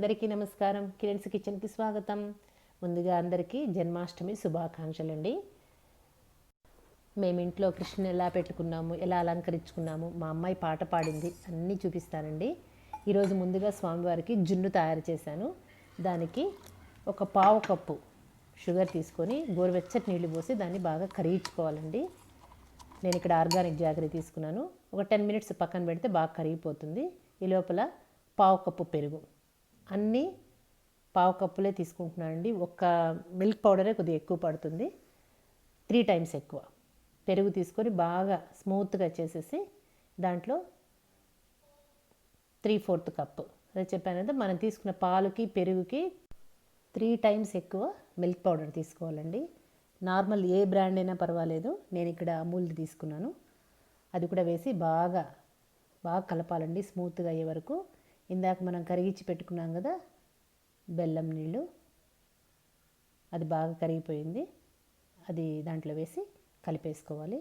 అందరికీ నమస్కారం. కిరణ్స్ కిచెన్కి స్వాగతం. ముందుగా అందరికీ జన్మాష్టమి శుభాకాంక్షలు అండి. మేము ఇంట్లో కృష్ణుని ఎలా పెట్టుకున్నాము, ఎలా అలంకరించుకున్నాము, మా అమ్మాయి పాట పాడింది అన్నీ చూపిస్తానండి. ఈరోజు ముందుగా స్వామివారికి జున్ను తయారు చేశాను. దానికి ఒక పావు కప్పు షుగర్ తీసుకొని గోరువెచ్చటి నీళ్లు పోసి దాన్ని బాగా కరిగించుకోవాలండి. నేను ఇక్కడ ఆర్గానిక్ జాగరీ తీసుకున్నాను. ఒక 10 మినిట్స్ పక్కన పెడితే బాగా కరిగిపోతుంది. ఈ లోపల పావు కప్పు పెరుగు, అన్నీ పావు కప్పులే తీసుకుంటున్నానండి. ఒక్క మిల్క్ పౌడరే కొద్దిగా ఎక్కువ పడుతుంది, 3 టైమ్స్ ఎక్కువ పెరుగు తీసుకొని బాగా స్మూత్గా చేసేసి దాంట్లో 3/4 కప్పు, అదే చెప్పాను కదా, మనం తీసుకున్న పాలుకి పెరుగుకి 3 టైమ్స్ ఎక్కువ మిల్క్ పౌడర్ తీసుకోవాలండి. నార్మల్ ఏ బ్రాండ్ అయినా పర్వాలేదు, నేను ఇక్కడ అమూల్ది తీసుకున్నాను. అది కూడా వేసి బాగా కలపాలండి స్మూత్గా అయ్యే వరకు. ఇందాక మనం కరిగించి పెట్టుకున్నాం కదా బెల్లం నీళ్ళు, అది బాగా కరిగిపోయింది. అది దాంట్లో వేసి కలిపేసుకోవాలి.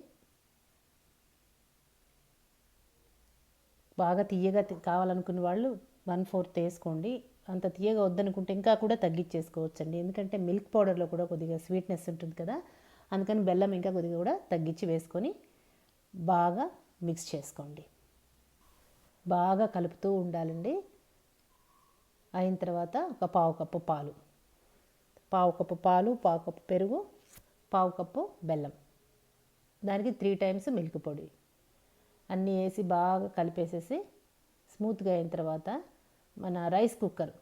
బాగా తీయగా కావాలనుకున్న వాళ్ళు 1/4 వేసుకోండి. అంత తీయగా వద్దనుకుంటే ఇంకా కూడా తగ్గించేసుకోవచ్చండి. ఎందుకంటే మిల్క్ పౌడర్లో కూడా కొద్దిగా స్వీట్నెస్ ఉంటుంది కదా, అందుకని బెల్లం ఇంకా కొద్దిగా కూడా తగ్గించి వేసుకొని బాగా మిక్స్ చేసుకోండి. బాగా కలుపుతూ ఉండాలండి. అయిన తర్వాత ఒక పావు కప్పు పాలు, పావు కప్పు పెరుగు, పావు కప్పు బెల్లం, దానికి 3 టైమ్స్ మిల్క్ పొడి అన్నీ వేసి బాగా కలిపేసేసి స్మూత్గా అయిన తర్వాత మన రైస్ కుక్కర్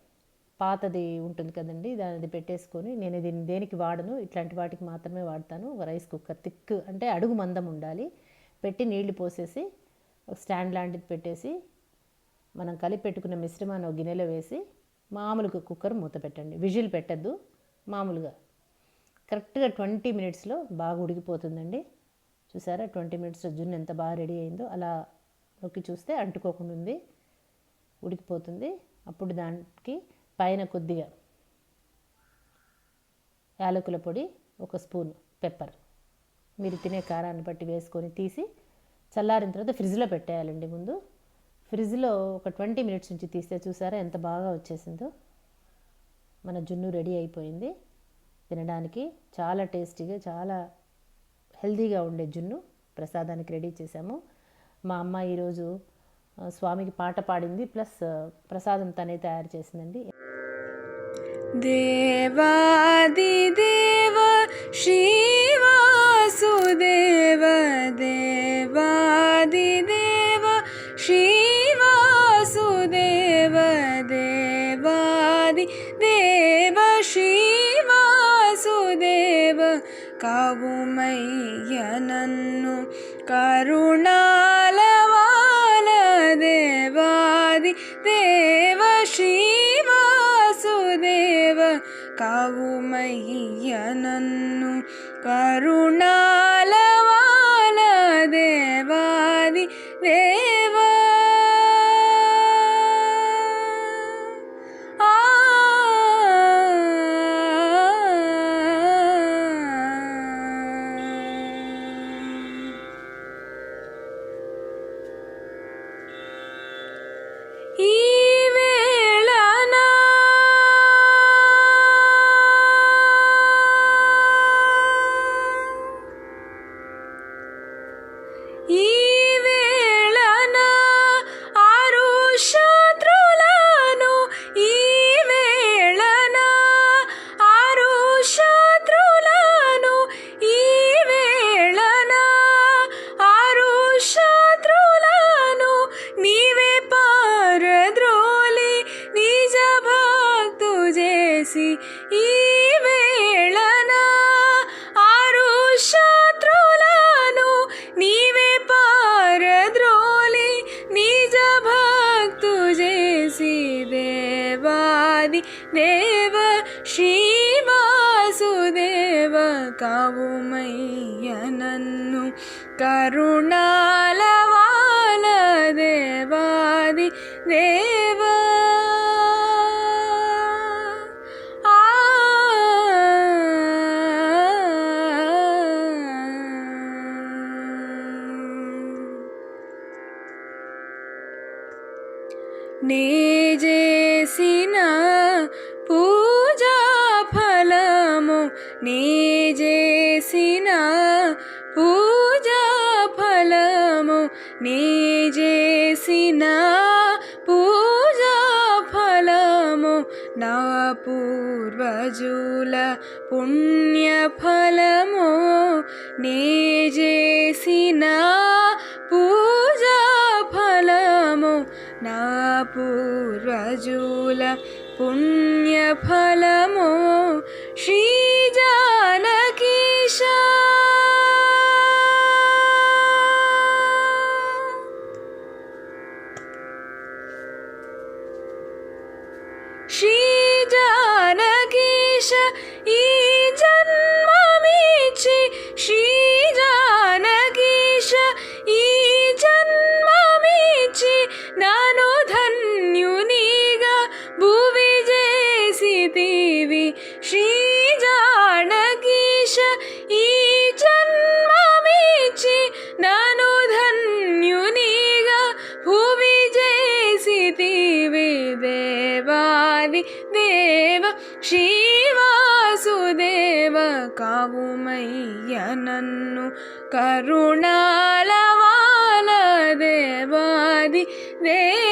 పాతది ఉంటుంది కదండి, దానిది పెట్టేసుకొని, నేను దీన్ని దేనికి వాడను, ఇట్లాంటి వాటికి మాత్రమే వాడతాను. రైస్ కుక్కర్ థిక్ అంటే అడుగు మందం ఉండాలి. పెట్టి నీళ్లు పోసేసి ఒక స్టాండ్ లాంటిది పెట్టేసి మనం కలిపి పెట్టుకున్న మిశ్రమాన్ని ఒక గిన్నెలో వేసి మామూలుగా కుక్కర్ మూత పెట్టండి. విజిల్ పెట్టద్దు, మామూలుగా కరెక్ట్గా 20 మినిట్స్లో బాగా ఉడికిపోతుందండి. చూసారా 20 మినిట్స్లో జున్ను ఎంత బాగా రెడీ అయిందో. అలా నొక్కి చూస్తే అంటుకోకుండా ఉంది, ఉడికిపోతుంది. అప్పుడు దానికి పైన కొద్దిగా యాలకుల పొడి, 1 స్పూన్ పెప్పర్, మీరు తినే కారాన్ని బట్టి వేసుకొని తీసి చల్లారిన తర్వాత ఫ్రిడ్జ్లో పెట్టేయాలండి. ముందు ఫ్రిడ్జ్లో ఒక 20 మినిట్స్ నుంచి తీస్తే చూసారా ఎంత బాగా వచ్చేసిందో. మన జున్ను రెడీ అయిపోయింది. తినడానికి చాలా టేస్టీగా, చాలా హెల్తీగా ఉండే జున్ను ప్రసాదానికి రెడీ చేశాము. మా అమ్మ ఈరోజు స్వామికి పాట పాడింది, ప్లస్ ప్రసాదం తనే తయారు చేసిందండి. దేవాది దేవ శ్రీవాసుదేవ, దేవాది దేవ శ్రీవాసుదేవ, దేవాది దేవ శ్రీవాసుదేవ, కావుమయ్య నన్ను కరుణాలవాల, దేవాది దేవ శ్రీవాసుదేవ, కావుమయ్య నన్ను కరుణాలవాల, దేవాది దేవ. దేవ శ్రీవాసుదేవ, కావుమయ్య నన్ను కరుణాలవాల, దేవాది దేవ. నే చేసిన నే చేసిన పూజా ఫలము నే చేసిన పూజా ఫలము నా పూర్వజుల పుణ్య ఫలము నే చేసిన పూజా ఫలము నా పూర్వజుల పుణ్య ఫలము శ్రీ జానకీశ శ్రీ జానకీశ ఈ జన్మమిచ్చి శ్రీ జానకీశ ఈ జన్మమిచ్చి నాను ధన్యునిగా భువి చేసితివి శ్రీ జానకీశ ఈ జన్మమిచ్చి నాను ధన్యునిగా భువి చేసితివి దేవాది దేవ శ్రీవాసుదేవ కావుమయ్య నన్ను కరుణాలవాల దేవాది దేవ